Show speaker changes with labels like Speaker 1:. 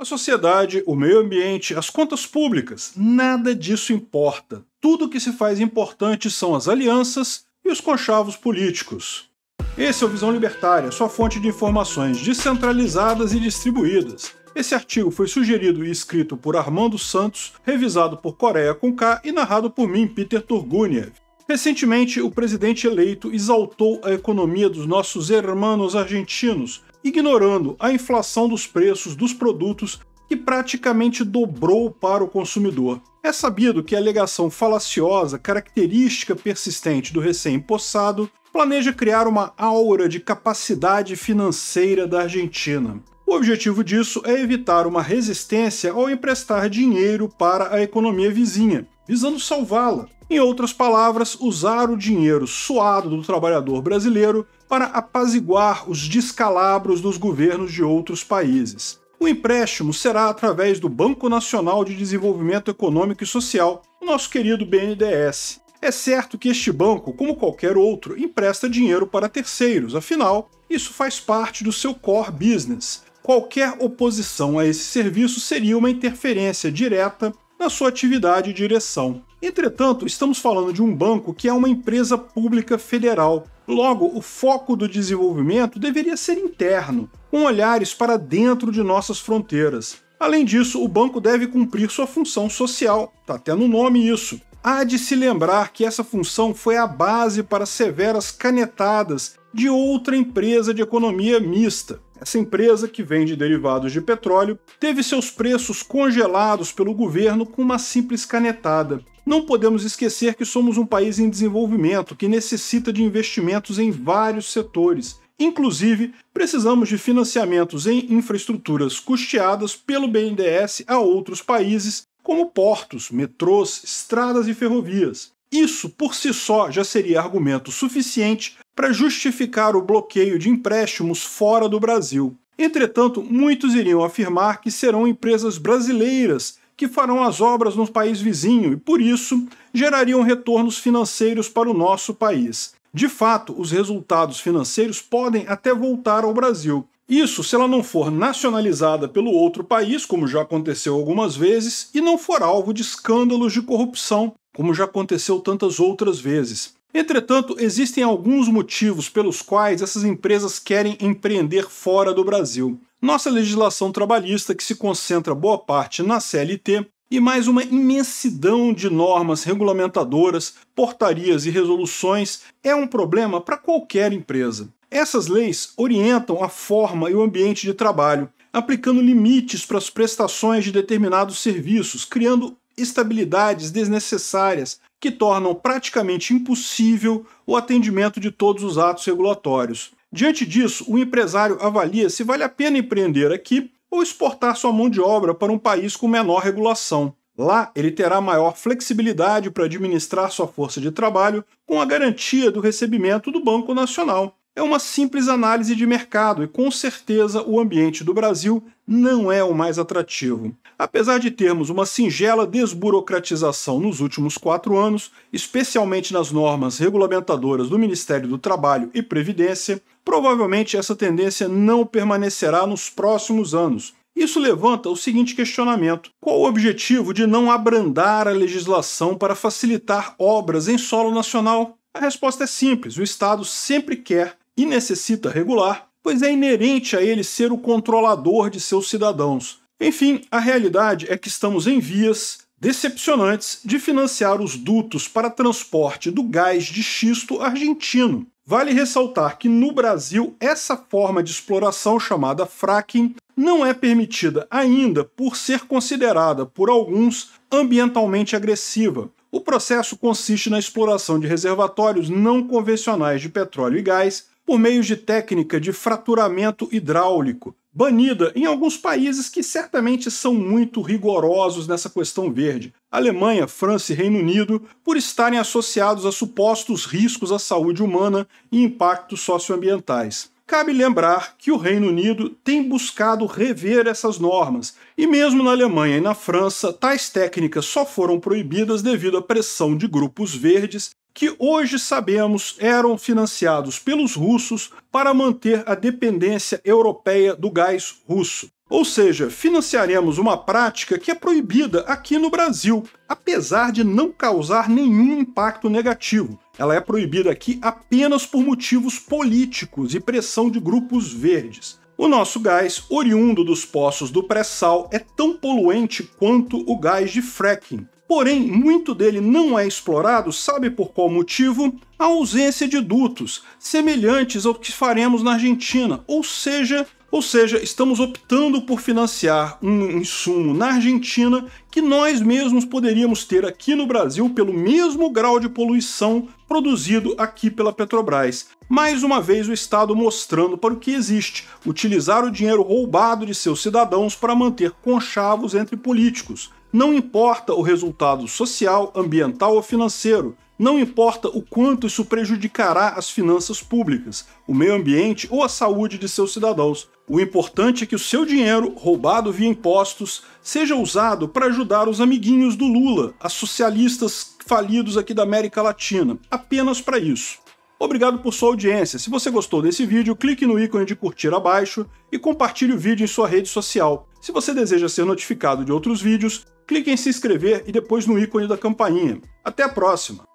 Speaker 1: A sociedade, o meio ambiente, as contas públicas, nada disso importa. Tudo que se faz importante são as alianças e os conchavos políticos. Esse é o Visão Libertária, sua fonte de informações descentralizadas e distribuídas. Esse artigo foi sugerido e escrito por Armando Santos, revisado por Coreia com K e narrado por mim, Peter Turguniev. Recentemente, o presidente eleito exaltou a economia dos nossos hermanos argentinos, ignorando a inflação dos preços dos produtos que praticamente dobrou para o consumidor. É sabido que a alegação falaciosa, característica persistente do recém-impossado, planeja criar uma aura de capacidade financeira da Argentina. O objetivo disso é evitar uma resistência ao emprestar dinheiro para a economia vizinha, visando salvá-la. Em outras palavras, usar o dinheiro suado do trabalhador brasileiro para apaziguar os descalabros dos governos de outros países. O empréstimo será através do Banco Nacional de Desenvolvimento Econômico e Social, o nosso querido BNDES. É certo que este banco, como qualquer outro, empresta dinheiro para terceiros, afinal, isso faz parte do seu core business. Qualquer oposição a esse serviço seria uma interferência direta na sua atividade e direção. Entretanto, estamos falando de um banco que é uma empresa pública federal. Logo, o foco do desenvolvimento deveria ser interno, com olhares para dentro de nossas fronteiras. Além disso, o banco deve cumprir sua função social, está até no nome isso. Há de se lembrar que essa função foi a base para severas canetadas de outra empresa de economia mista. Essa empresa, que vende derivados de petróleo, teve seus preços congelados pelo governo com uma simples canetada. Não podemos esquecer que somos um país em desenvolvimento que necessita de investimentos em vários setores. Inclusive, precisamos de financiamentos em infraestruturas custeadas pelo BNDES a outros países, como portos, metrôs, estradas e ferrovias. Isso, por si só, já seria argumento suficiente para justificar o bloqueio de empréstimos fora do Brasil. Entretanto, muitos iriam afirmar que serão empresas brasileiras que farão as obras no país vizinho e, por isso, gerariam retornos financeiros para o nosso país. De fato, os resultados financeiros podem até voltar ao Brasil. Isso se ela não for nacionalizada pelo outro país, como já aconteceu algumas vezes, e não for alvo de escândalos de corrupção, como já aconteceu tantas outras vezes. Entretanto, existem alguns motivos pelos quais essas empresas querem empreender fora do Brasil. Nossa legislação trabalhista, que se concentra boa parte na CLT, e mais uma imensidão de normas regulamentadoras, portarias e resoluções, é um problema para qualquer empresa. Essas leis orientam a forma e o ambiente de trabalho, aplicando limites para as prestações de determinados serviços, criando estabilidades desnecessárias que tornam praticamente impossível o atendimento de todos os atos regulatórios. Diante disso, o empresário avalia se vale a pena empreender aqui ou exportar sua mão de obra para um país com menor regulação. Lá, ele terá maior flexibilidade para administrar sua força de trabalho com a garantia do recebimento do Banco Nacional. É uma simples análise de mercado e, com certeza, o ambiente do Brasil não é o mais atrativo. Apesar de termos uma singela desburocratização nos últimos 4 anos, especialmente nas normas regulamentadoras do Ministério do Trabalho e Previdência, provavelmente essa tendência não permanecerá nos próximos anos. Isso levanta o seguinte questionamento: qual o objetivo de não abrandar a legislação para facilitar obras em solo nacional? A resposta é simples: o Estado sempre quer e necessita regular, pois é inerente a ele ser o controlador de seus cidadãos. Enfim, a realidade é que estamos em vias decepcionantes de financiar os dutos para transporte do gás de xisto argentino. Vale ressaltar que no Brasil essa forma de exploração chamada fracking não é permitida ainda por ser considerada por alguns ambientalmente agressiva. O processo consiste na exploração de reservatórios não convencionais de petróleo e gás por meio de técnica de fraturamento hidráulico, banida em alguns países que certamente são muito rigorosos nessa questão verde, Alemanha, França e Reino Unido, por estarem associados a supostos riscos à saúde humana e impactos socioambientais. Cabe lembrar que o Reino Unido tem buscado rever essas normas, e mesmo na Alemanha e na França, tais técnicas só foram proibidas devido à pressão de grupos verdes que hoje sabemos eram financiados pelos russos para manter a dependência europeia do gás russo. Ou seja, financiaremos uma prática que é proibida aqui no Brasil, apesar de não causar nenhum impacto negativo. Ela é proibida aqui apenas por motivos políticos e pressão de grupos verdes. O nosso gás, oriundo dos poços do pré-sal, é tão poluente quanto o gás de fracking. Porém, muito dele não é explorado, sabe por qual motivo? A ausência de dutos, semelhantes ao que faremos na Argentina, ou seja, estamos optando por financiar um insumo na Argentina que nós mesmos poderíamos ter aqui no Brasil pelo mesmo grau de poluição produzido aqui pela Petrobras. Mais uma vez o Estado mostrando para o que existe, utilizar o dinheiro roubado de seus cidadãos para manter conchavos entre políticos. Não importa o resultado social, ambiental ou financeiro, não importa o quanto isso prejudicará as finanças públicas, o meio ambiente ou a saúde de seus cidadãos. O importante é que o seu dinheiro, roubado via impostos, seja usado para ajudar os amiguinhos do Lula, as socialistas falidos aqui da América Latina. Apenas para isso. Obrigado por sua audiência. Se você gostou desse vídeo, clique no ícone de curtir abaixo e compartilhe o vídeo em sua rede social. Se você deseja ser notificado de outros vídeos, clique em se inscrever e depois no ícone da campainha. Até a próxima!